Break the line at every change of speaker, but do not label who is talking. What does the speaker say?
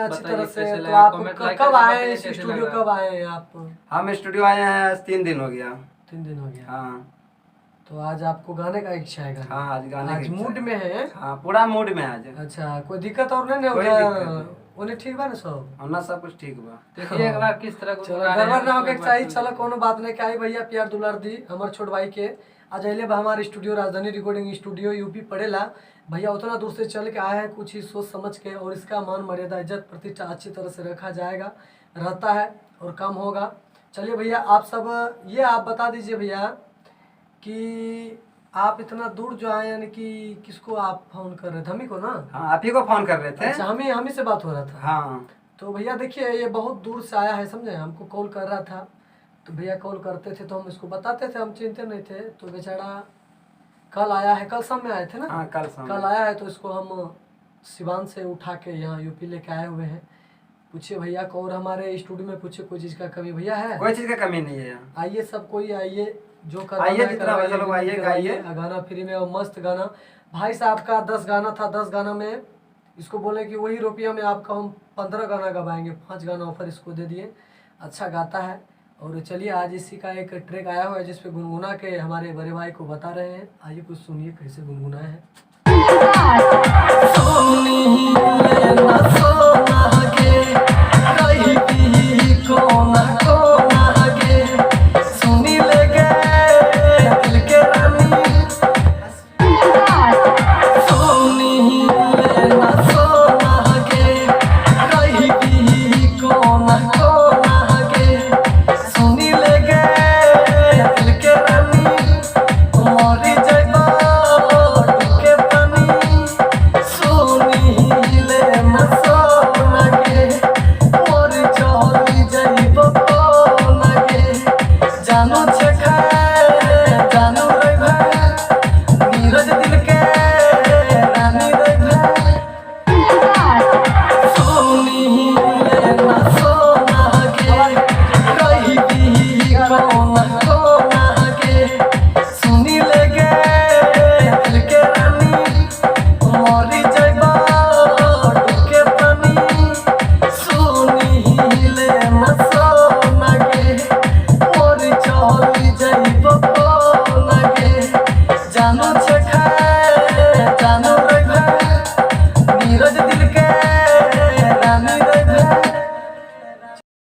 अच्छी
बताइए
तरह से।
कैसे
तो
लगा,
आप
कमेंट लाइक
कब
करके
आए
बताइए
इस
कैसे
स्टूडियो,
लगा।
कब आए हैं आप?
हम स्टूडियो आए हैं आज 3 दिन हो गया।
3 दिन हो गया।
हाँ
तो आज आपको गाने का इच्छा है? गाने
हाँ, आज गाने
आज
की इच्छा
मूड
है।
में है?
हाँ, पूरा मूड में आज।
अच्छा, कोई दिक्कत और नहीं ना
कोई
उधर?
दिक्कत नहीं।
उन्हें ठीक बा ना सब?
हमना सब कुछ ठीक बा।
देखिए एक बार किस तरह
चलो
गुनगुना रहे हैं
गड़बड़ ना
उसको
होके
एक बार
चाहिए।
सुन
चलो
लीजिए।
कोनो बात नहीं, क्या है भैया प्यार दुलार दी हमारे छोट भाई के। आज अले बा हमारे स्टूडियो राजधानी रिकॉर्डिंग स्टूडियो यूपी पड़ेला। भैया उतना दूर से चल के आया है कुछ ही सोच समझ के, और इसका मान मर्यादा इज्जत प्रतिष्ठा अच्छी तरह से रखा जाएगा, रहता है और काम होगा। चलिए भैया आप सब ये आप बता दीजिए भैया कि आप इतना दूर जो आए, यानी कि किसको आप फोन कर रहे थे? हमी को ना?
हाँ, आप ही को फोन कर रहे थे।
अच्छा, हम ही से बात हो रहा था।
हाँ
तो भैया देखिए ये बहुत दूर से आया है, समझे, हमको कॉल कर रहा था। तो भैया कॉल करते थे तो हम इसको बताते थे, हम चिंते नहीं थे। तो बेचारा कल आया है, कल शाम में आए थे ना?
हाँ, कल शाम
कल
में।
आया है तो इसको हम सिवान से उठा के यहाँ यूपी लेके आए हुए हैं। पूछिए भैया को, और हमारे स्टूडियो में पूछिए कोई चीज़ का कमी भैया है?
कोई चीज का कमी नहीं है यहाँ।
आइए सब कोई आइए, जो
आइए,
करवाना है
जितना
करवाइए,
पैसा लोग आइए,
कराइए।
गाइए।
गाना फ्री में और मस्त गाना। भाई साहब का 10 गाना था, 10 गाना में इसको बोले कि वही रुपया में आपका हम 15 गाना गवाएंगे। 5 गाना ऑफर इसको दे दिए। अच्छा गाता है। और चलिए आज इसी का एक ट्रैक आया हुआ है जिसपे गुनगुना के हमारे बड़े भाई को बता रहे हैं। आइए कुछ सुनिए कैसे गुनगुना है।